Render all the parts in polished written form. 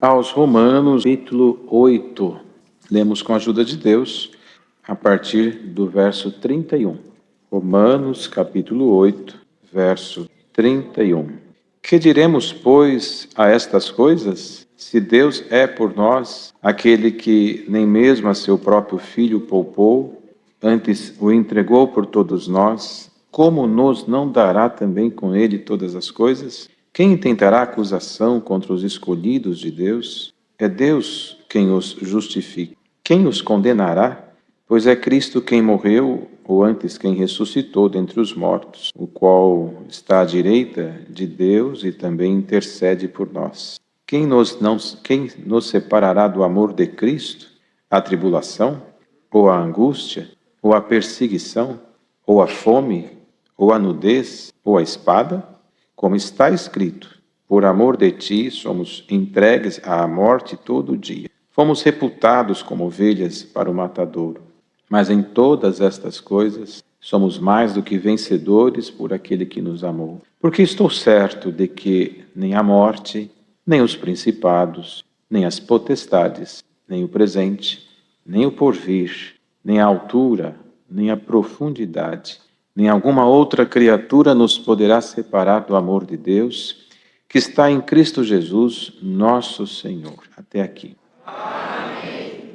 Aos Romanos, capítulo 8. Lemos com a ajuda de Deus, a partir do verso 31. Romanos, capítulo 8, verso 31. Que diremos, pois, a estas coisas? Se Deus é por nós, aquele que nem mesmo a seu próprio Filho poupou, antes o entregou por todos nós, como nos não dará também com ele todas as coisas? Quem intentará acusação contra os escolhidos de Deus? É Deus quem os justifica. Quem os condenará? Pois é Cristo quem morreu, ou antes quem ressuscitou dentre os mortos, o qual está à direita de Deus e também intercede por nós. Quem nos separará do amor de Cristo? A tribulação? Ou a angústia? Ou a perseguição? Ou a fome? Ou a nudez? Ou a espada? Como está escrito, por amor de ti somos entregues à morte todo dia. Fomos reputados como ovelhas para o matadouro. Mas em todas estas coisas somos mais do que vencedores por aquele que nos amou. Porque estou certo de que nem a morte, nem os principados, nem as potestades, nem o presente, nem o porvir, nem a altura, nem a profundidade, nem alguma outra criatura nos poderá separar do amor de Deus, que está em Cristo Jesus, nosso Senhor. Até aqui. Amém.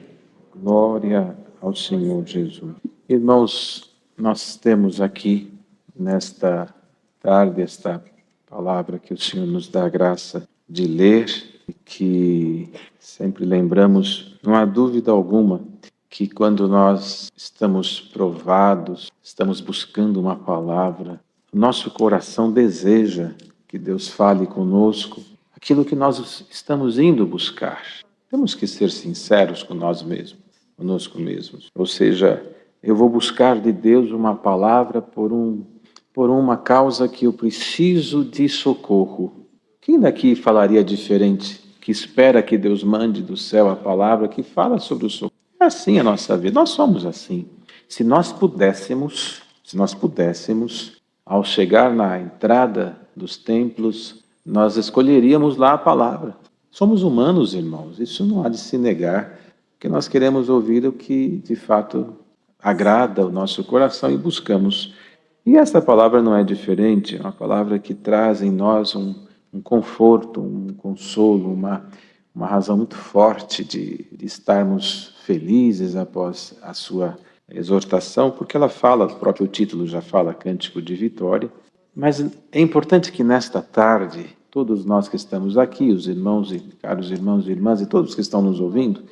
Glória ao Senhor Jesus. Irmãos, nós temos aqui, nesta tarde, esta palavra que o Senhor nos dá a graça de ler, e que sempre lembramos, não há dúvida alguma, que quando nós estamos provados, estamos buscando uma palavra, o nosso coração deseja que Deus fale conosco aquilo que nós estamos indo buscar. Temos que ser sinceros com nós mesmos, conosco mesmos. Ou seja, eu vou buscar de Deus uma palavra por uma causa que eu preciso de socorro. Quem daqui falaria diferente, que espera que Deus mande do céu a palavra que fala sobre o socorro? É assim a nossa vida, nós somos assim. Se nós pudéssemos, ao chegar na entrada dos templos, nós escolheríamos lá a palavra. Somos humanos, irmãos, isso não há de se negar, porque nós queremos ouvir o que de fato agrada o nosso coração e buscamos. E essa palavra não é diferente, é uma palavra que traz em nós um conforto, um consolo, uma razão muito forte de estarmos felizes após a sua exortação, porque ela fala, o próprio título já fala, Cântico de Vitória. Mas é importante que nesta tarde, todos nós que estamos aqui, os irmãos e caros irmãos e irmãs e todos que estão nos ouvindo,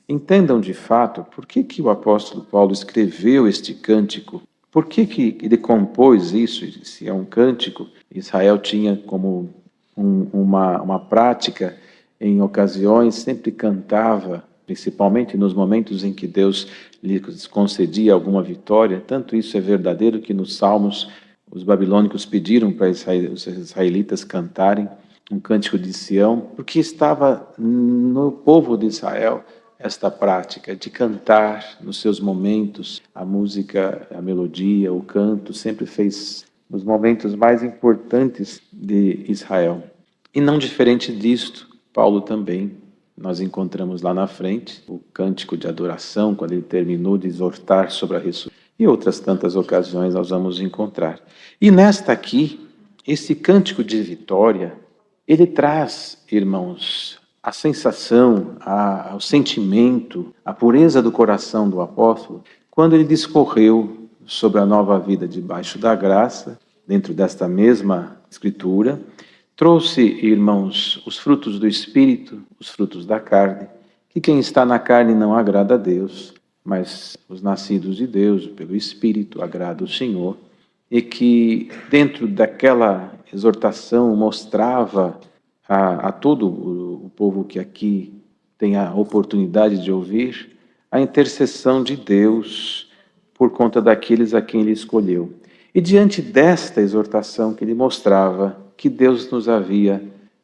entendam de fato por que o apóstolo Paulo escreveu este cântico, por que ele compôs isso, se é um cântico. Israel tinha como uma prática, em ocasiões, sempre cantava, principalmente nos momentos em que Deus lhes concedia alguma vitória. Tanto isso é verdadeiro que nos Salmos os babilônicos pediram para os israelitas cantarem um cântico de Sião, porque estava no povo de Israel esta prática de cantar nos seus momentos. A música, a melodia, o canto sempre fez nos momentos mais importantes de Israel. E não diferente disto, Paulo também, nós encontramos lá na frente o cântico de adoração, quando ele terminou de exortar sobre a ressurreição, e outras tantas ocasiões nós vamos encontrar. E nesta aqui, esse cântico de vitória, ele traz, irmãos, a sensação, o sentimento, a pureza do coração do apóstolo, quando ele discorreu sobre a nova vida debaixo da graça, dentro desta mesma escritura. Trouxe, irmãos, os frutos do Espírito, os frutos da carne, que quem está na carne não agrada a Deus, mas os nascidos de Deus, pelo Espírito, agrada o Senhor, e que dentro daquela exortação mostrava a todo o povo que aqui tem a oportunidade de ouvir, a intercessão de Deus por conta daqueles a quem Ele escolheu. E diante desta exortação que ele mostrava, que Deus nos havia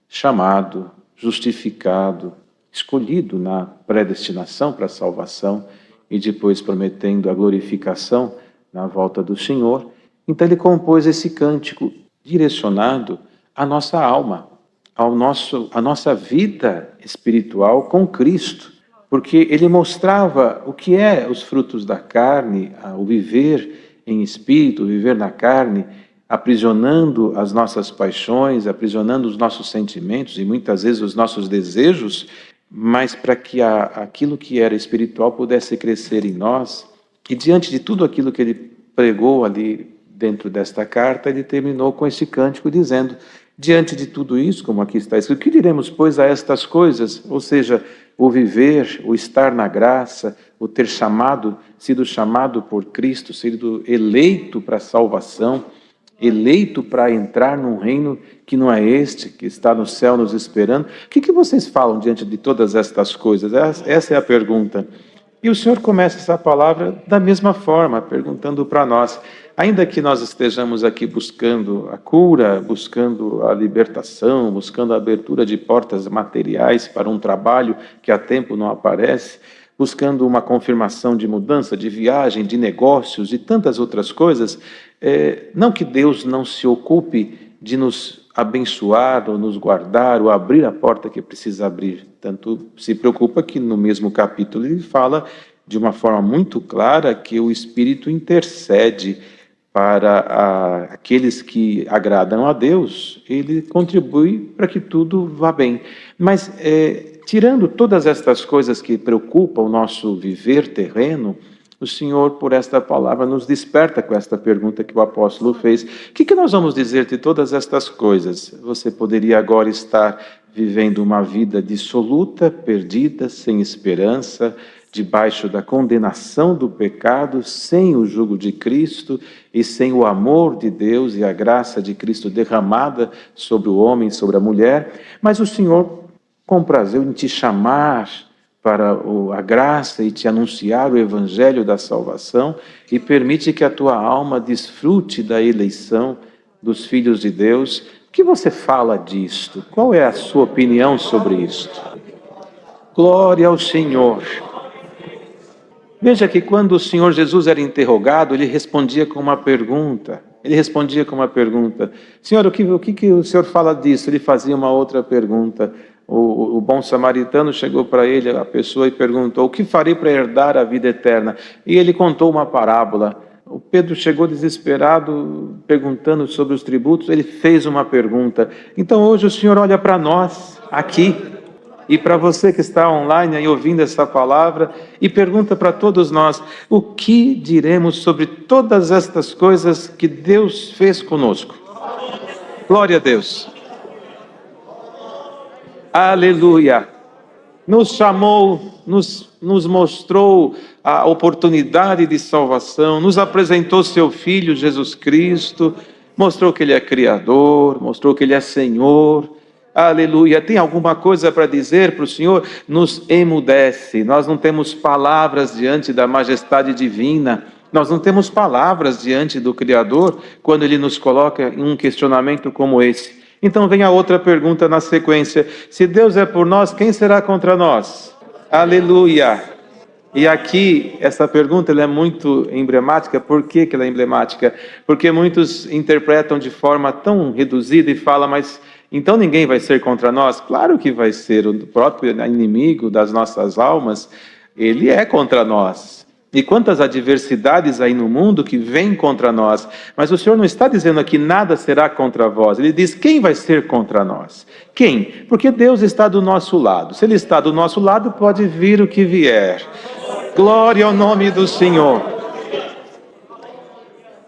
chamado, justificado, escolhido na predestinação para a salvação e depois prometendo a glorificação na volta do Senhor. Então ele compôs esse cântico direcionado à nossa alma, a nossa vida espiritual com Cristo, porque ele mostrava o que é os frutos da carne, o viver em espírito, o viver na carne, aprisionando as nossas paixões, aprisionando os nossos sentimentos e muitas vezes os nossos desejos, mas para que aquilo que era espiritual pudesse crescer em nós. E diante de tudo aquilo que ele pregou ali dentro desta carta, ele terminou com esse cântico dizendo: diante de tudo isso, como aqui está escrito, que diremos, pois, a estas coisas? Ou seja, o viver, o estar na graça, o ter sido chamado por Cristo, sido eleito para a salvação, eleito para entrar num reino que não é este, que está no céu nos esperando. O que vocês falam diante de todas estas coisas? Essa é a pergunta. E o Senhor começa essa palavra da mesma forma, perguntando para nós. Ainda que nós estejamos aqui buscando a cura, buscando a libertação, buscando a abertura de portas materiais para um trabalho que há tempo não aparece, buscando uma confirmação de mudança, de viagem, de negócios e tantas outras coisas, não que Deus não se ocupe de nos abençoar, ou nos guardar, ou abrir a porta que precisa abrir. Tanto se preocupa que no mesmo capítulo ele fala de uma forma muito clara que o Espírito intercede para aqueles que agradam a Deus, ele contribui para que tudo vá bem. Mas, tirando todas estas coisas que preocupam o nosso viver terreno, o Senhor, por esta palavra, nos desperta com esta pergunta que o apóstolo fez. O que nós vamos dizer de todas estas coisas? Você poderia agora estar vivendo uma vida dissoluta, perdida, sem esperança, debaixo da condenação do pecado, sem o jugo de Cristo e sem o amor de Deus e a graça de Cristo derramada sobre o homem, sobre a mulher. Mas o Senhor comprazeu em te chamar para a graça e te anunciar o evangelho da salvação e permite que a tua alma desfrute da eleição dos filhos de Deus. O que você fala disto? Qual é a sua opinião sobre isto? Glória ao Senhor. Veja que quando o Senhor Jesus era interrogado, ele respondia com uma pergunta. Senhor, o que o Senhor fala disso? Ele fazia uma outra pergunta. O bom samaritano chegou para ele, a pessoa, e perguntou: o que farei para herdar a vida eterna? E ele contou uma parábola. O Pedro chegou desesperado, perguntando sobre os tributos, ele fez uma pergunta. Então hoje o Senhor olha para nós, aqui, e para você que está online aí ouvindo essa palavra, e pergunta para todos nós: o que diremos sobre todas estas coisas que Deus fez conosco? Glória a Deus! Aleluia! Nos chamou, nos mostrou a oportunidade de salvação, nos apresentou seu Filho Jesus Cristo, mostrou que Ele é Criador, mostrou que Ele é Senhor. Aleluia! Tem alguma coisa para dizer para o Senhor? Nos emudece. Nós não temos palavras diante da majestade divina. Nós não temos palavras diante do Criador quando Ele nos coloca em um questionamento como esse. Então vem a outra pergunta na sequência: se Deus é por nós, quem será contra nós? Aleluia! E aqui, essa pergunta ela é muito emblemática. Por que ela é emblemática? Porque muitos interpretam de forma tão reduzida e falam: mas então ninguém vai ser contra nós? Claro que vai ser. O próprio inimigo das nossas almas, ele é contra nós. E quantas adversidades aí no mundo que vêm contra nós. Mas o Senhor não está dizendo aqui: nada será contra vós. Ele diz: quem vai ser contra nós? Quem? Porque Deus está do nosso lado. Se Ele está do nosso lado, pode vir o que vier. Glória ao nome do Senhor.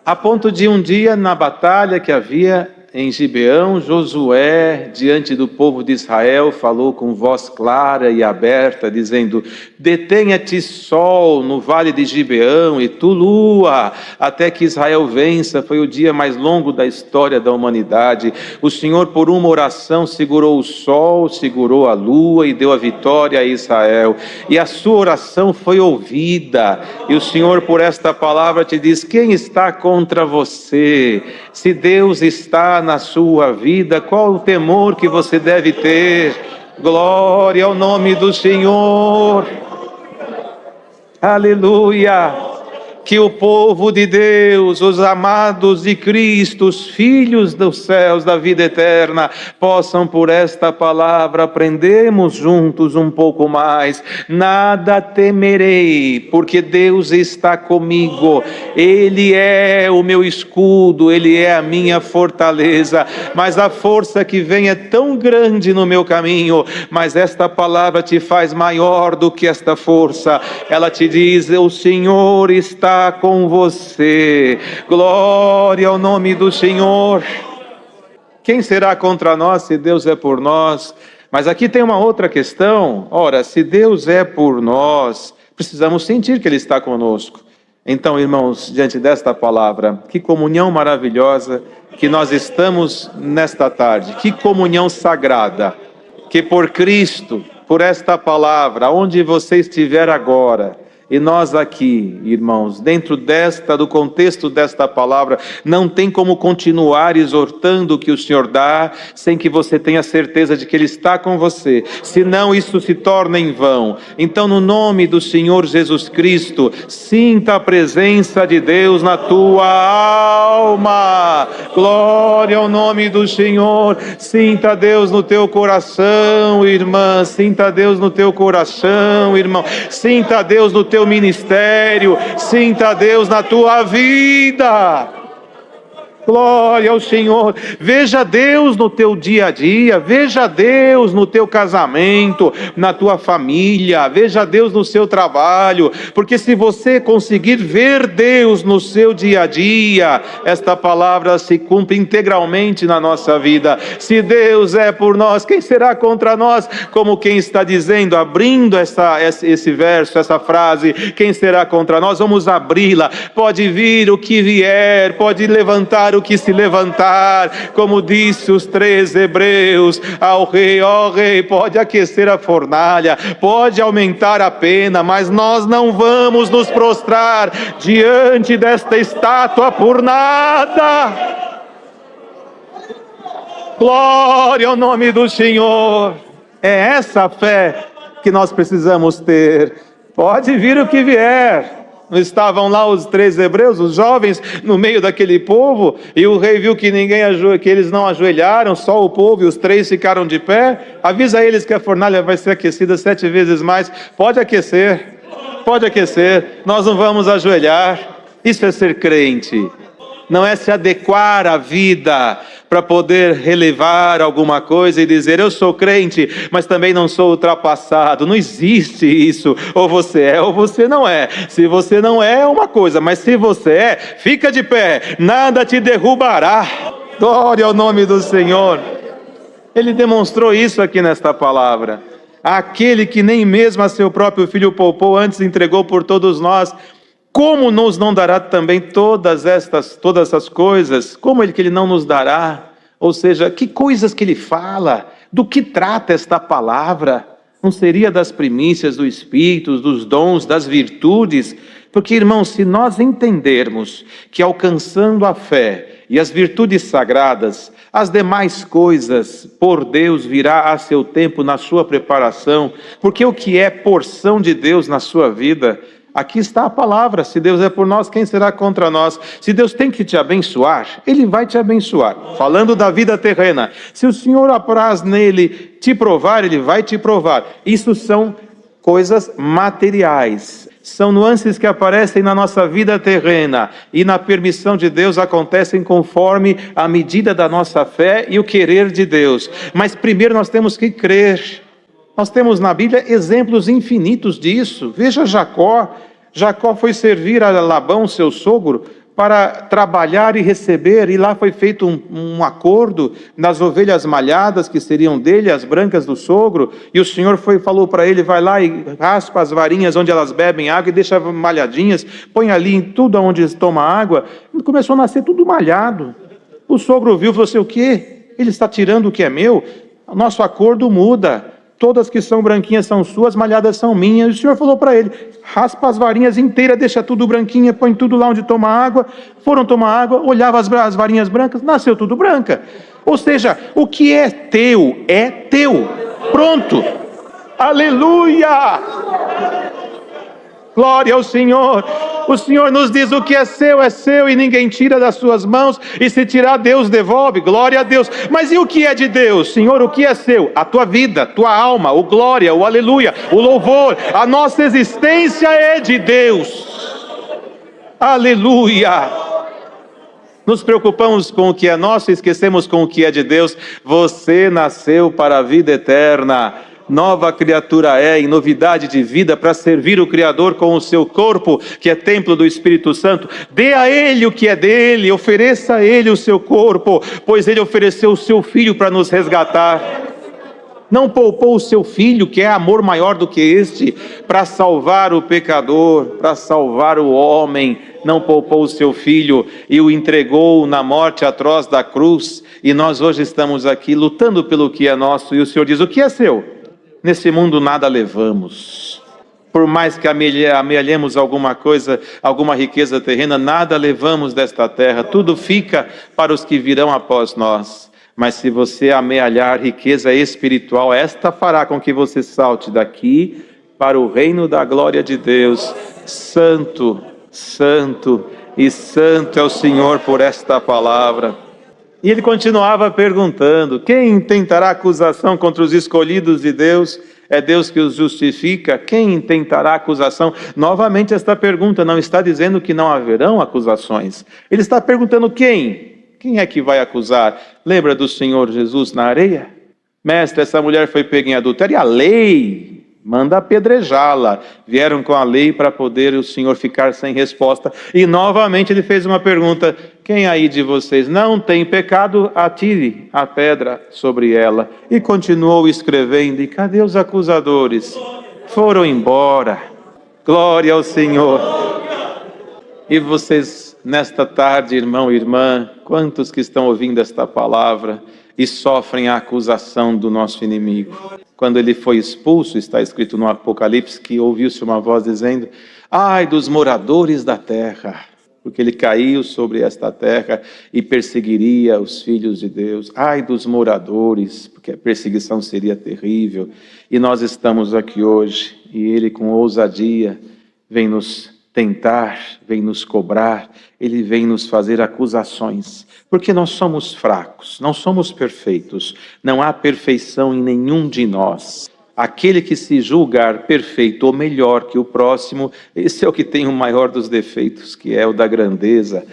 A ponto de um dia, na batalha que havia em Gibeão, Josué, diante do povo de Israel, falou com voz clara e aberta, dizendo: detenha-te sol no vale de Gibeão, e tu lua, até que Israel vença. Foi o dia mais longo da história da humanidade. O Senhor, por uma oração, segurou o sol, segurou a lua e deu a vitória a Israel. E a sua oração foi ouvida. E o Senhor, por esta palavra, te diz: quem está contra você? Se Deus está na sua vida, qual o temor que você deve ter? Glória ao nome do Senhor. Aleluia! Que o povo de Deus, os amados de Cristo, os filhos dos céus, da vida eterna, possam por esta palavra aprendermos juntos um pouco mais. Nada temerei, porque Deus está comigo. Ele é o meu escudo, Ele é a minha fortaleza. Mas a força que vem é tão grande no meu caminho, mas esta palavra te faz maior do que esta força. Ela te diz: o Senhor está com você. Glória ao nome do Senhor. Quem será contra nós se Deus é por nós? Mas aqui tem uma outra questão. Ora, se Deus é por nós, precisamos sentir que Ele está conosco. Então, irmãos, diante desta palavra, que comunhão maravilhosa que nós estamos nesta tarde. Que comunhão sagrada. Que por Cristo, por esta palavra, onde você estiver agora, e nós aqui, irmãos, dentro do contexto desta palavra, não tem como continuar exortando o que o Senhor dá, sem que você tenha certeza de que Ele está com você, senão isso se torna em vão. Então, no nome do Senhor Jesus Cristo, sinta a presença de Deus na tua alma. Glória ao nome do Senhor. Sinta Deus no teu coração, irmã. Sinta Deus no teu coração, irmão. Sinta Deus no teu ministério, sinta Deus na tua vida. Glória ao Senhor. Veja Deus no teu dia a dia, veja Deus no teu casamento, na tua família, veja Deus no seu trabalho, porque se você conseguir ver Deus no seu dia a dia, esta palavra se cumpre integralmente na nossa vida. Se Deus é por nós, quem será contra nós? Como quem está dizendo, abrindo esse verso, essa frase, quem será contra nós? Vamos abri-la. Pode vir o que vier, pode levantar o que se levantar, como disse os 3 hebreus ao rei: ó rei, pode aquecer a fornalha, pode aumentar a pena, mas nós não vamos nos prostrar diante desta estátua por nada. Glória ao nome do Senhor. É essa fé que nós precisamos ter. Pode vir o que vier. Não estavam lá os 3 hebreus, os jovens, no meio daquele povo, e o rei viu que que eles não ajoelharam, só o povo, e os 3 ficaram de pé. Avisa eles que a fornalha vai ser aquecida 7 vezes mais. Pode aquecer, nós não vamos ajoelhar. Isso é ser crente. Não é se adequar à vida para poder relevar alguma coisa e dizer: eu sou crente, mas também não sou ultrapassado. Não existe isso. Ou você é ou você não é. Se você não é uma coisa, mas se você é, fica de pé, nada te derrubará. Glória ao nome do Senhor. Ele demonstrou isso aqui nesta palavra. Aquele que nem mesmo a seu próprio filho poupou, antes entregou por todos nós, como nos não dará também todas essas coisas? Como que Ele não nos dará? Ou seja, que coisas que Ele fala? Do que trata esta palavra? Não seria das primícias do Espírito, dos dons, das virtudes? Porque, irmãos, se nós entendermos que alcançando a fé e as virtudes sagradas, as demais coisas por Deus virá a seu tempo na sua preparação, porque o que é porção de Deus na sua vida, aqui está a palavra: se Deus é por nós, quem será contra nós? Se Deus tem que te abençoar, Ele vai te abençoar. Falando da vida terrena, se o Senhor apraz nele te provar, Ele vai te provar. Isso são coisas materiais, são nuances que aparecem na nossa vida terrena, e na permissão de Deus acontecem conforme a medida da nossa fé e o querer de Deus. Mas primeiro nós temos que crer. Nós temos na Bíblia exemplos infinitos disso. Veja Jacó. Jacó foi servir a Labão, seu sogro, para trabalhar e receber, e lá foi feito um acordo nas ovelhas malhadas que seriam dele, as brancas do sogro, e o Senhor falou para ele: vai lá e raspa as varinhas onde elas bebem água e deixa malhadinhas, põe ali em tudo onde toma água. E começou a nascer tudo malhado. O sogro viu e falou assim: o quê? Ele está tirando o que é meu? O nosso acordo muda. Todas que são branquinhas são suas, malhadas são minhas. E o Senhor falou para ele: raspa as varinhas inteiras, deixa tudo branquinha, põe tudo lá onde toma água. Foram tomar água, olhava as varinhas brancas, nasceu tudo branca. Ou seja, o que é teu, pronto. Aleluia! Glória ao Senhor. O Senhor nos diz: o que é seu e ninguém tira das suas mãos, e se tirar, Deus devolve. Glória a Deus. Mas e o que é de Deus? Senhor, o que é seu? A tua vida, a tua alma, o glória, o aleluia, o louvor. A nossa existência é de Deus. Aleluia. Nos preocupamos com o que é nosso e esquecemos com o que é de Deus. Você nasceu para a vida eterna. Nova criatura é, em novidade de vida, para servir o Criador com o seu corpo, que é templo do Espírito Santo. Dê a Ele o que é dele, ofereça a Ele o seu corpo, pois Ele ofereceu o seu Filho para nos resgatar. Não poupou o seu Filho, que é amor maior do que este, para salvar o pecador, para salvar o homem. Não poupou o seu Filho e o entregou na morte atroz da cruz. E nós hoje estamos aqui lutando pelo que é nosso. E o Senhor diz: o que é seu? Nesse mundo nada levamos. Por mais que amealhemos alguma coisa, alguma riqueza terrena, nada levamos desta terra. Tudo fica para os que virão após nós. Mas se você amealhar riqueza espiritual, esta fará com que você salte daqui para o reino da glória de Deus. Santo, santo e santo é o Senhor por esta palavra. E ele continuava perguntando: quem intentará acusação contra os escolhidos de Deus? É Deus que os justifica. Quem intentará acusação? Novamente esta pergunta não está dizendo que não haverão acusações. Ele está perguntando quem? Quem é que vai acusar? Lembra do Senhor Jesus na areia? Mestre, essa mulher foi pega em adultério e a lei manda apedrejá-la. Vieram com a lei para poder o Senhor ficar sem resposta. E novamente ele fez uma pergunta: quem aí de vocês não tem pecado, atire a pedra sobre ela. E continuou escrevendo: e cadê os acusadores? Foram embora. Glória ao Senhor. E vocês, nesta tarde, irmão e irmã, quantos que estão ouvindo esta palavra e sofrem a acusação do nosso inimigo? Quando ele foi expulso, está escrito no Apocalipse que ouviu-se uma voz dizendo: ai dos moradores da terra, porque ele caiu sobre esta terra e perseguiria os filhos de Deus. Ai dos moradores, porque a perseguição seria terrível. E nós estamos aqui hoje, e ele com ousadia vem nos tentar, vem nos cobrar, ele vem nos fazer acusações, porque nós somos fracos, não somos perfeitos, não há perfeição em nenhum de nós. Aquele que se julgar perfeito ou melhor que o próximo, esse é o que tem o maior dos defeitos, que é o da grandeza,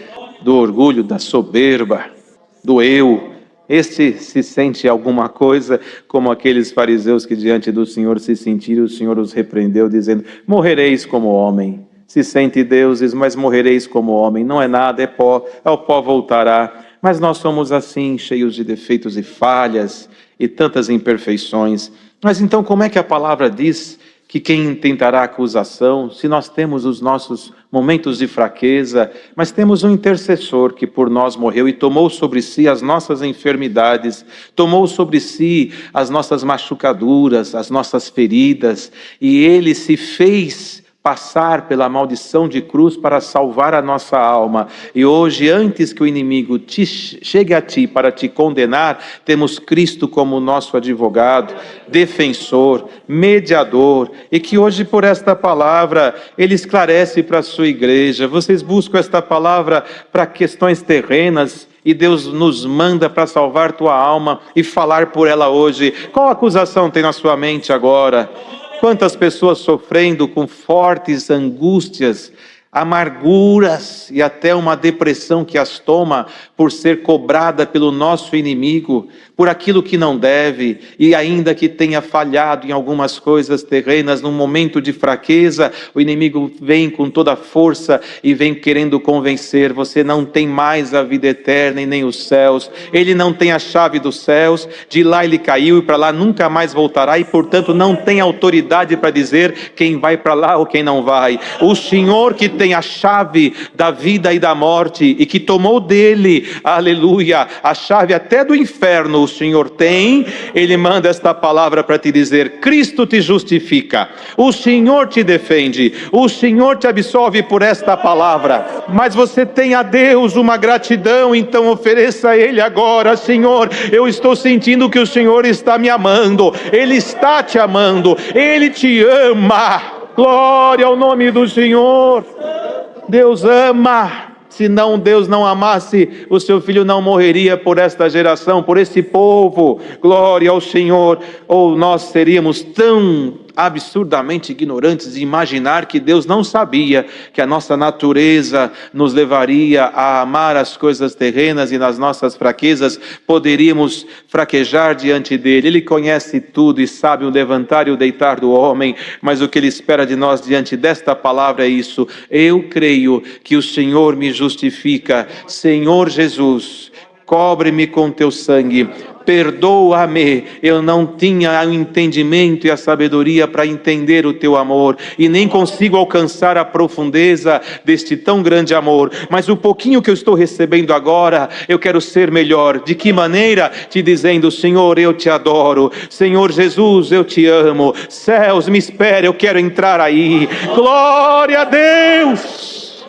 do orgulho, da soberba, do eu. Este se sente alguma coisa, como aqueles fariseus que diante do Senhor se sentiram, o Senhor os repreendeu dizendo: morrereis como homem. Se sente deuses, mas morrereis como homem. Não é nada, é pó, ao pó voltará. Mas nós somos assim, cheios de defeitos e falhas e tantas imperfeições. Mas então como é que a palavra diz que quem tentará acusação, se nós temos os nossos momentos de fraqueza, mas temos um intercessor que por nós morreu e tomou sobre si as nossas enfermidades, tomou sobre si as nossas machucaduras, as nossas feridas, e ele se fez passar pela maldição de cruz para salvar a nossa alma. E hoje, antes que o inimigo chegue a ti para te condenar, temos Cristo como nosso advogado, defensor, mediador, e que hoje por esta palavra ele esclarece para a sua igreja. Vocês buscam esta palavra para questões terrenas, e Deus nos manda para salvar tua alma e falar por ela hoje. Qual acusação tem na sua mente agora? Quantas pessoas sofrendo com fortes angústias, amarguras e até uma depressão que as toma por ser cobrada pelo nosso inimigo, por aquilo que não deve, e ainda que tenha falhado em algumas coisas terrenas, num momento de fraqueza, o inimigo vem com toda a força e vem querendo convencer: você não tem mais a vida eterna e nem os céus, ele não tem a chave dos céus, de lá ele caiu e para lá nunca mais voltará, e portanto não tem autoridade para dizer quem vai para lá ou quem não vai. O Senhor que tem a chave da vida e da morte, e que tomou dele, aleluia, a chave até do inferno, o Senhor tem. Ele manda esta palavra para te dizer: Cristo te justifica, o Senhor te defende, o Senhor te absolve por esta palavra. Mas você tem a Deus uma gratidão, então ofereça a Ele agora: Senhor, eu estou sentindo que o Senhor está me amando, Ele está te amando, Ele te ama. Glória ao nome do Senhor. Deus ama. Senão Deus não amasse, o seu Filho não morreria por esta geração, por esse povo. Glória ao Senhor. Ou nós seríamos tão absurdamente ignorantes de imaginar que Deus não sabia que a nossa natureza nos levaria a amar as coisas terrenas e nas nossas fraquezas poderíamos fraquejar diante dele. Ele conhece tudo e sabe o levantar e o deitar do homem, mas o que ele espera de nós diante desta palavra é isso: eu creio que o Senhor me justifica. Senhor Jesus, cobre-me com teu sangue, perdoa-me, eu não tinha o entendimento e a sabedoria para entender o teu amor, e nem consigo alcançar a profundeza deste tão grande amor, mas o pouquinho que eu estou recebendo agora, eu quero ser melhor. De que maneira? Te dizendo: Senhor, eu te adoro, Senhor Jesus, eu te amo, céus, me espere, eu quero entrar aí. Glória a Deus,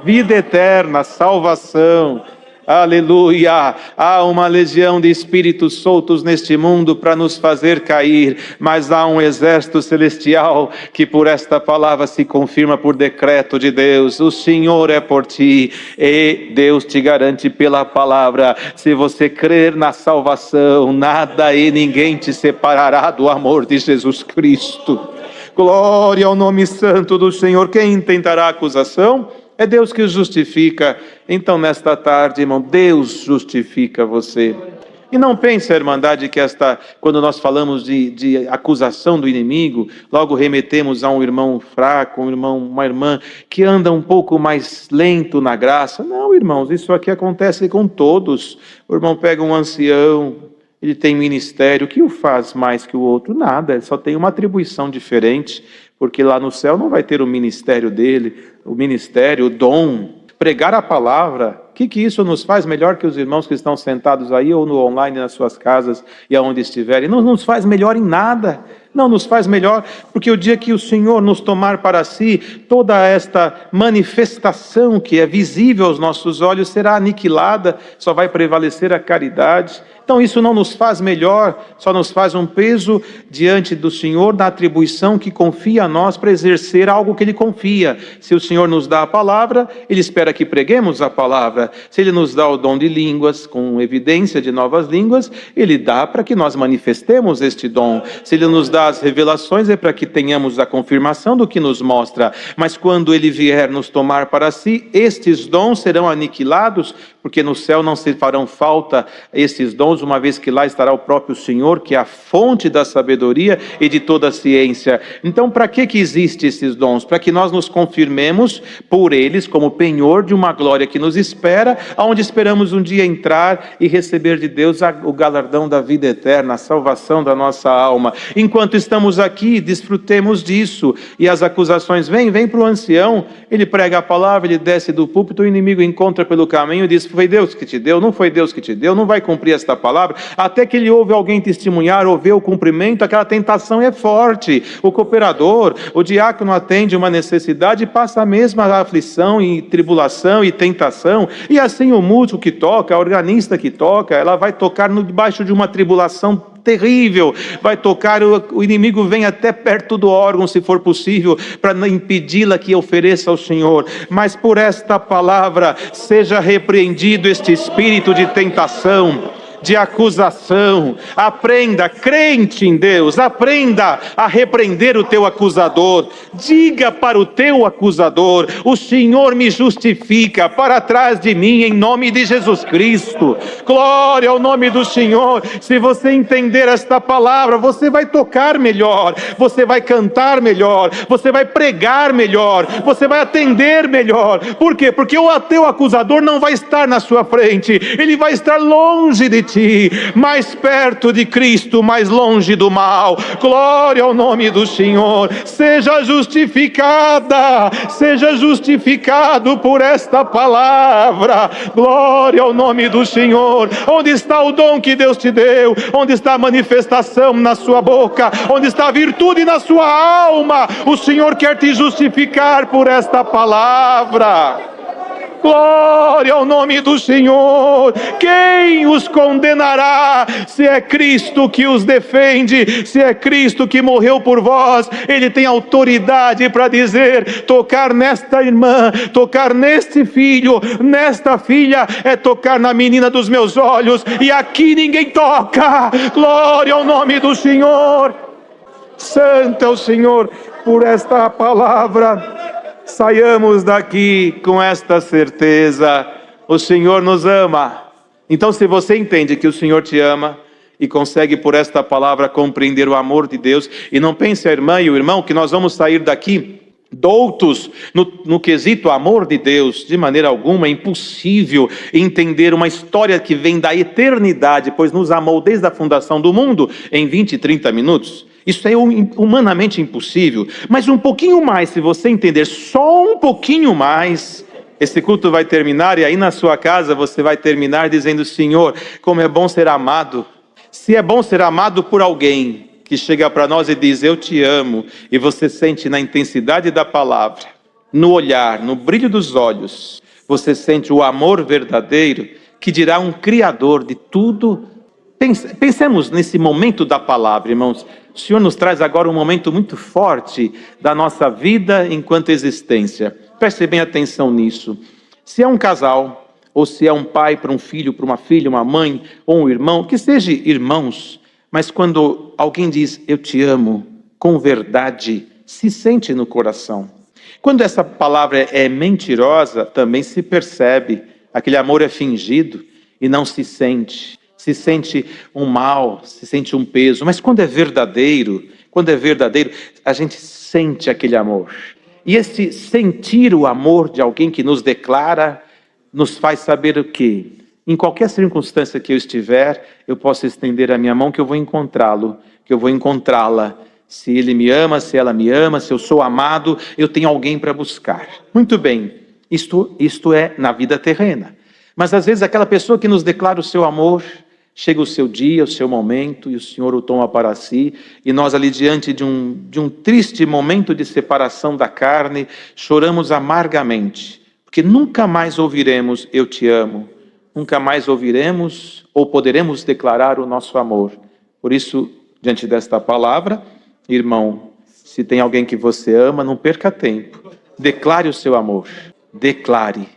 vida eterna, salvação. Aleluia! Há uma legião de espíritos soltos neste mundo para nos fazer cair, mas há um exército celestial que por esta palavra se confirma por decreto de Deus. O Senhor é por ti, e Deus te garante pela palavra. Se você crer na salvação, nada e ninguém te separará do amor de Jesus Cristo. Glória ao nome santo do Senhor. Quem intentará acusação? É Deus que o justifica. Então, nesta tarde, irmão, Deus justifica você. E não pense, irmandade, que quando nós falamos de acusação do inimigo, logo remetemos a um irmão fraco, uma irmã que anda um pouco mais lento na graça. Não, irmãos, isso aqui acontece com todos. O irmão pega um ancião, ele tem ministério, o que o faz mais que o outro? Nada, ele só tem uma atribuição diferente, porque lá no céu não vai ter o ministério dele, o ministério, o dom, pregar a palavra. O que isso nos faz melhor que os irmãos que estão sentados aí ou no online nas suas casas e aonde estiverem? Não nos faz melhor em nada. Não nos faz melhor, porque o dia que o Senhor nos tomar para si, toda esta manifestação que é visível aos nossos olhos será aniquilada, só vai prevalecer a caridade. Então isso não nos faz melhor, só nos faz um peso diante do Senhor, da atribuição que confia a nós para exercer algo que Ele confia. Se o Senhor nos dá a palavra, Ele espera que preguemos a palavra. Se Ele nos dá o dom de línguas, com evidência de novas línguas, Ele dá para que nós manifestemos este dom. Se Ele nos dá as revelações, é para que tenhamos a confirmação do que nos mostra. Mas quando Ele vier nos tomar para si, estes dons serão aniquilados, porque no céu não se farão falta esses dons, uma vez que lá estará o próprio Senhor, que é a fonte da sabedoria e de toda a ciência. Então, para que existem esses dons? Para que nós nos confirmemos por eles como penhor de uma glória que nos espera, aonde esperamos um dia entrar e receber de Deus o galardão da vida eterna, a salvação da nossa alma. Enquanto estamos aqui, desfrutemos disso. E as acusações vem para o ancião, ele prega a palavra, ele desce do púlpito, o inimigo encontra pelo caminho e diz: foi Deus que te deu, não foi Deus que te deu, não vai cumprir esta palavra. Até que ele ouve alguém testemunhar, ou vê o cumprimento, aquela tentação é forte. O cooperador, o diácono atende uma necessidade e passa a mesma aflição e tribulação e tentação. E assim o músico que toca, a organista que toca, ela vai tocar debaixo de uma tribulação terrível, vai tocar, o inimigo vem até perto do órgão, se for possível, para impedi-la que ofereça ao Senhor. Mas por esta palavra, seja repreendido este espírito de tentação, de acusação. Aprenda, crente em Deus, aprenda a repreender o teu acusador. Diga para o teu acusador: o Senhor me justifica, para trás de mim, em nome de Jesus Cristo. Glória ao nome do Senhor. Se você entender esta palavra, você vai tocar melhor, você vai cantar melhor, você vai pregar melhor, você vai atender melhor. Por quê? Porque o teu acusador não vai estar na sua frente, ele vai estar longe de ti, mais perto de Cristo, mais longe do mal. Glória ao nome do Senhor. Seja justificada, seja justificado por esta palavra. Glória ao nome do Senhor. Onde está o dom que Deus te deu? Onde está a manifestação na sua boca? Onde está a virtude na sua alma? O Senhor quer te justificar por esta palavra. Glória ao nome do Senhor. Quem os condenará? Se é Cristo que os defende, se é Cristo que morreu por vós, Ele tem autoridade para dizer: tocar nesta irmã, tocar neste filho, nesta filha, é tocar na menina dos meus olhos, e aqui ninguém toca. Glória ao nome do Senhor. Santo é o Senhor por esta palavra. Saiamos daqui com esta certeza: o Senhor nos ama. Então, se você entende que o Senhor te ama e consegue por esta palavra compreender o amor de Deus, e não pense a irmã e o irmão que nós vamos sair daqui doutos no quesito amor de Deus, de maneira alguma. É impossível entender uma história que vem da eternidade, pois nos amou desde a fundação do mundo, em 20, 30 minutos. Isso é humanamente impossível. Mas um pouquinho mais, se você entender só um pouquinho mais, esse culto vai terminar, e aí na sua casa você vai terminar dizendo: Senhor, como é bom ser amado. Se é bom ser amado por alguém que chega para nós e diz: eu te amo, e você sente na intensidade da palavra, no olhar, no brilho dos olhos, você sente o amor verdadeiro, que dirá um Criador de tudo. Pensemos nesse momento da palavra, irmãos. O Senhor nos traz agora um momento muito forte da nossa vida enquanto existência. Preste bem atenção nisso. Se é um casal, ou se é um pai para um filho, para uma filha, uma mãe, ou um irmão, que sejam irmãos, mas quando alguém diz: eu te amo, com verdade, se sente no coração. Quando essa palavra é mentirosa, também se percebe. Aquele amor é fingido e não se sente. Se sente um mal, se sente um peso. Mas quando é verdadeiro, a gente sente aquele amor. E esse sentir o amor de alguém que nos declara, nos faz saber o quê? Em qualquer circunstância que eu estiver, eu posso estender a minha mão, que eu vou encontrá-lo, que eu vou encontrá-la. Se ele me ama, se ela me ama, se eu sou amado, eu tenho alguém para buscar. Muito bem, isto é na vida terrena. Mas às vezes aquela pessoa que nos declara o seu amor, chega o seu dia, o seu momento, e o Senhor o toma para si, e nós ali diante de um triste momento de separação da carne, choramos amargamente, porque nunca mais ouviremos eu te amo, nunca mais ouviremos ou poderemos declarar o nosso amor. Por isso, diante desta palavra, irmão, se tem alguém que você ama, não perca tempo, declare o seu amor, declare,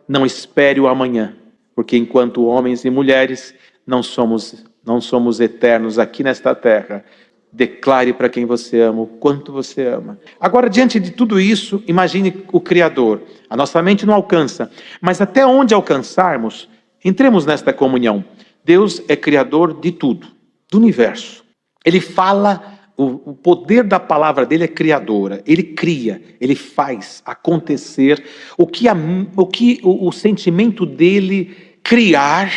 não espere o amanhã, porque enquanto homens e mulheres não somos eternos aqui nesta terra. Declare para quem você ama o quanto você ama. Agora, diante de tudo isso, imagine o Criador. A nossa mente não alcança, mas até onde alcançarmos, entremos nesta comunhão. Deus é Criador de tudo, do universo. Ele fala, o poder da palavra dele é criadora. Ele cria, ele faz acontecer o sentimento dele criar.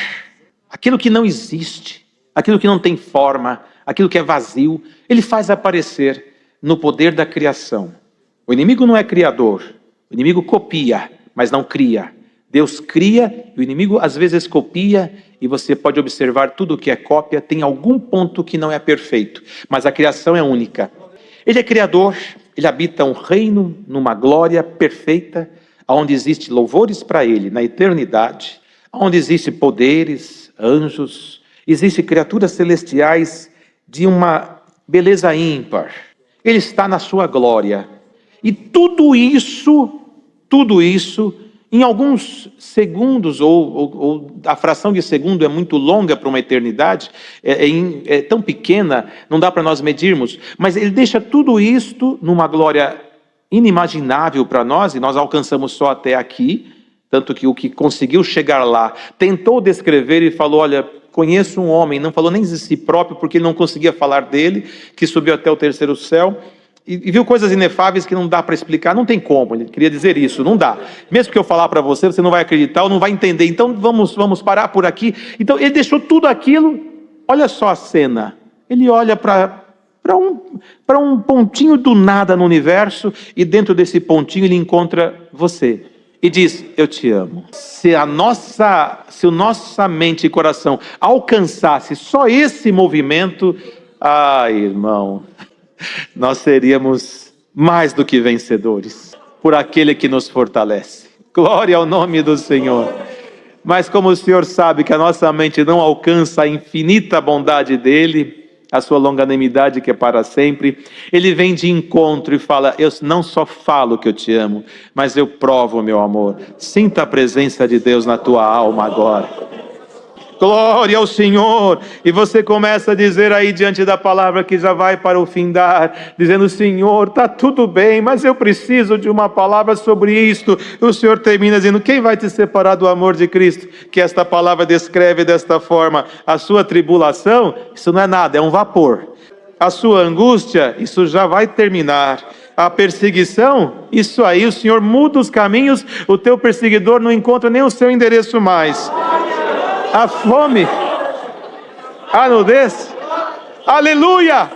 Aquilo que não existe, aquilo que não tem forma, aquilo que é vazio, ele faz aparecer no poder da criação. O inimigo não é criador, o inimigo copia, mas não cria. Deus cria, o inimigo às vezes copia, e você pode observar tudo que é cópia, tem algum ponto que não é perfeito, mas a criação é única. Ele é criador, ele habita um reino numa glória perfeita, onde existe louvores para ele na eternidade, onde existe poderes, anjos, existem criaturas celestiais de uma beleza ímpar. Ele está na sua glória. E tudo isso, em alguns segundos, ou a fração de segundo é muito longa para uma eternidade, é tão pequena, não dá para nós medirmos, mas ele deixa tudo isto numa glória inimaginável para nós, e nós alcançamos só até aqui. Tanto que o que conseguiu chegar lá, tentou descrever e falou: olha, conheço um homem, não falou nem de si próprio, porque ele não conseguia falar dele, que subiu até o terceiro céu, e viu coisas inefáveis que não dá para explicar, não tem como, ele queria dizer isso, não dá. Mesmo que eu falar para você, você não vai acreditar ou não vai entender, então vamos parar por aqui. Então ele deixou tudo aquilo, olha só a cena, ele olha para um pontinho do nada no universo, e dentro desse pontinho ele encontra você. E diz: eu te amo. Se a nossa mente e coração alcançasse só esse movimento, irmão, nós seríamos mais do que vencedores, por aquele que nos fortalece. Glória ao nome do Senhor. Mas como o Senhor sabe que a nossa mente não alcança a infinita bondade dele, a sua longanimidade que é para sempre, ele vem de encontro e fala: eu não só falo que eu te amo, mas eu provo o meu amor. Sinta a presença de Deus na tua alma agora. Glória ao Senhor. E você começa a dizer aí diante da palavra que já vai para o findar, dizendo: Senhor, está tudo bem, mas eu preciso de uma palavra sobre isto. O Senhor termina dizendo: quem vai te separar do amor de Cristo? Que esta palavra descreve desta forma: a sua tribulação, isso não é nada, é um vapor. A sua angústia, isso já vai terminar. A perseguição, isso aí, o Senhor muda os caminhos, o teu perseguidor não encontra nem o seu endereço mais. A fome, a nudez, aleluia,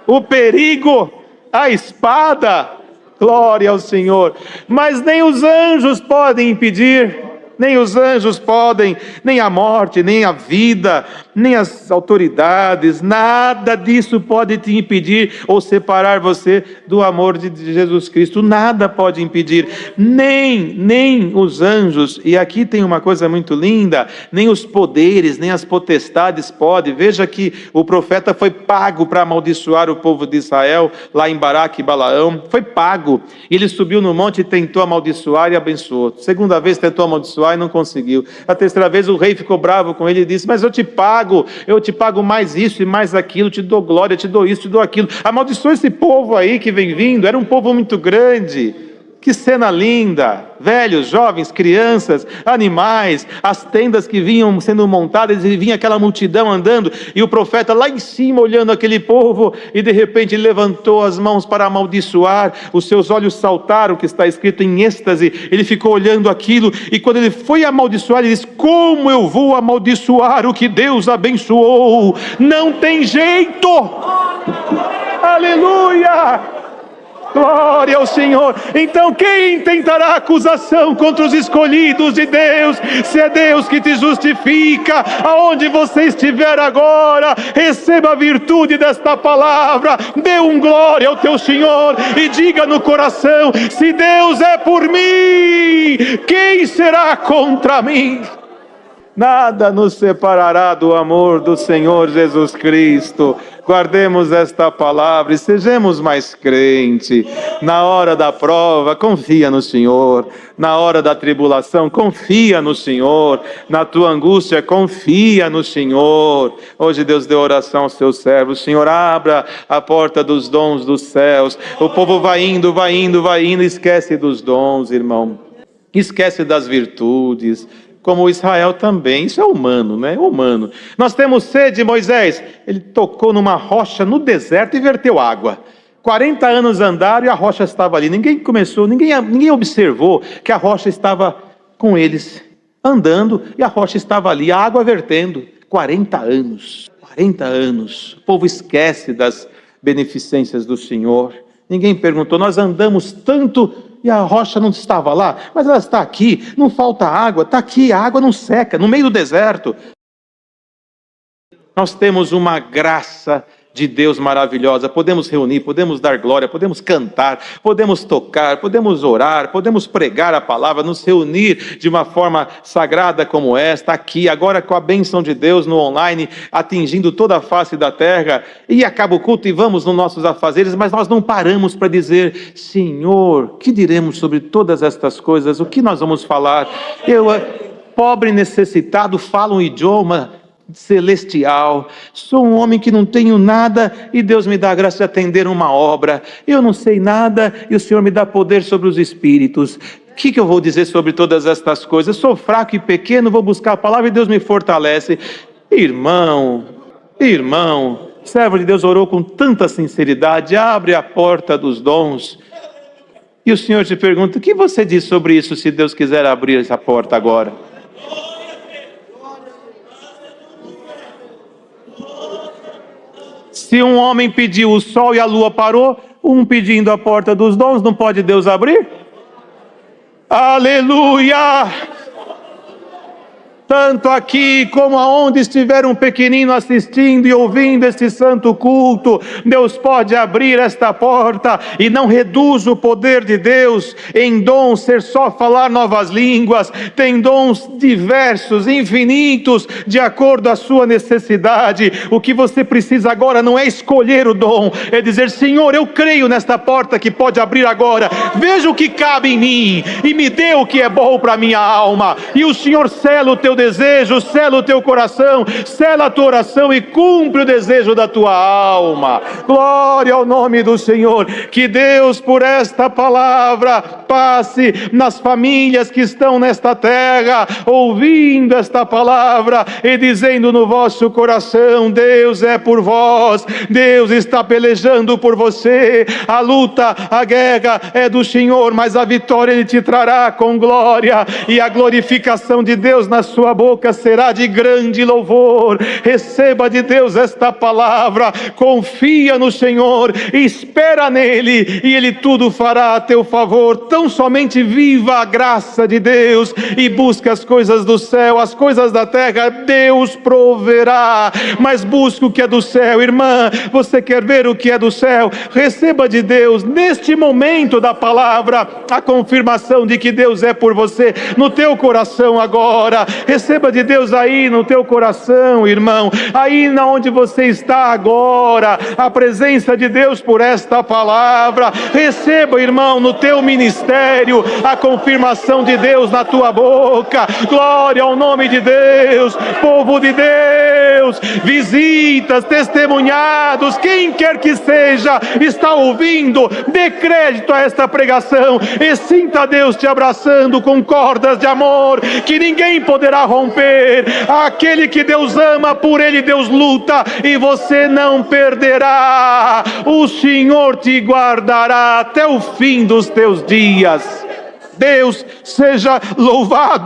o perigo, a espada, glória ao Senhor. Mas nem os anjos podem impedir, nem os anjos podem, nem a morte, nem a vida, nem as autoridades, nada disso pode te impedir ou separar você do amor de Jesus Cristo. Nada pode impedir, nem os anjos. E aqui tem uma coisa muito linda: nem os poderes, nem as potestades podem. Veja que o profeta foi pago para amaldiçoar o povo de Israel, lá em Baraque e Balaão, foi pago. Ele subiu no monte e tentou amaldiçoar e abençoou. Segunda vez tentou amaldiçoar e não conseguiu. A terceira vez o rei ficou bravo com ele e disse: mas eu te pago mais isso e mais aquilo, te dou glória, te dou isso, te dou aquilo. Amaldiçoa esse povo aí que vem vindo. Era um povo muito grande. Que cena linda, velhos, jovens, crianças, animais, as tendas que vinham sendo montadas e vinha aquela multidão andando, e o profeta lá em cima olhando aquele povo, e de repente ele levantou as mãos para amaldiçoar, os seus olhos saltaram, que está escrito em êxtase, ele ficou olhando aquilo, e quando ele foi amaldiçoar, ele disse: como eu vou amaldiçoar o que Deus abençoou? Não tem jeito! Aleluia! Glória ao Senhor. Então quem tentará acusação contra os escolhidos de Deus, se é Deus que te justifica? Aonde você estiver agora, receba a virtude desta palavra, dê glória ao teu Senhor e diga no coração: se Deus é por mim, quem será contra mim? Nada nos separará do amor do Senhor Jesus Cristo. Guardemos esta palavra e sejamos mais crentes. Na hora da prova, confia no Senhor. Na hora da tribulação, confia no Senhor. Na tua angústia, confia no Senhor. Hoje Deus deu oração aos seus servos: Senhor, abra a porta dos dons dos céus. O povo vai indo, esquece dos dons, irmão. Esquece das virtudes. Como Israel também, isso é humano, né? Humano. Nós temos sede, Moisés. Ele tocou numa rocha no deserto e verteu água. 40 anos andaram e a rocha estava ali. Ninguém observou que a rocha estava com eles, andando, e a rocha estava ali, a água vertendo. 40 anos. O povo esquece das beneficências do Senhor. Ninguém perguntou: nós andamos tanto e a rocha não estava lá, mas ela está aqui, não falta água, está aqui, a água não seca, no meio do deserto. Nós temos uma graça de Deus maravilhosa, podemos reunir, podemos dar glória, podemos cantar, podemos tocar, podemos orar, podemos pregar a palavra, nos reunir de uma forma sagrada como esta, aqui, agora com a bênção de Deus no online, atingindo toda a face da terra, e acaba o culto e vamos nos nossos afazeres, mas nós não paramos para dizer: Senhor, que diremos sobre todas estas coisas? O que nós vamos falar? Eu, pobre necessitado, falo um idioma celestial, sou um homem que não tenho nada e Deus me dá a graça de atender uma obra. Eu não sei nada e o Senhor me dá poder sobre os espíritos. O que eu vou dizer sobre todas estas coisas? Sou fraco e pequeno, vou buscar a palavra e Deus me fortalece. Irmão, servo de Deus orou com tanta sinceridade: abre a porta dos dons. E o Senhor te pergunta: o que você diz sobre isso, se Deus quiser abrir essa porta agora? Se um homem pediu, o sol e a lua parou, um pedindo a porta dos dons, não pode Deus abrir? Aleluia! tanto aqui como aonde estiver um pequenino assistindo e ouvindo este santo culto. Deus pode abrir esta porta, e não reduz o poder de Deus em dons ser só falar novas línguas. Tem dons diversos, infinitos, de acordo à sua necessidade. O que você precisa agora não é escolher o dom, é dizer: Senhor, eu creio nesta porta que pode abrir agora, veja o que cabe em mim e me dê o que é bom para minha alma. E o Senhor sela o teu desejo, sela o teu coração, sela a tua oração e cumpre o desejo da tua alma. Glória ao nome do Senhor. Que Deus, por esta palavra, passe nas famílias que estão nesta terra, ouvindo esta palavra e dizendo no vosso coração: Deus é por vós, Deus está pelejando por você. A luta, a guerra é do Senhor, mas a vitória Ele te trará com glória, e a glorificação de Deus na sua boca será de grande louvor. Receba de Deus esta palavra, confia no Senhor, espera nele, e Ele tudo fará a teu favor. Tão somente viva a graça de Deus e busca as coisas do céu. As coisas da terra Deus proverá, mas busca o que é do céu. Irmã, você quer ver o que é do céu? Receba de Deus neste momento da palavra a confirmação de que Deus é por você no teu coração agora. Receba de Deus aí no teu coração, irmão, aí na onde você está agora, a presença de Deus por esta palavra. Receba, irmão, no teu ministério a confirmação de Deus na tua boca. Glória ao nome de Deus. Povo de Deus, visitas, testemunhados, quem quer que seja, está ouvindo, dê crédito a esta pregação e sinta Deus te abraçando com cordas de amor que ninguém poderá romper. Aquele que Deus ama, por ele Deus luta, e você não perderá. O Senhor te guardará até o fim dos teus dias. Deus seja louvado.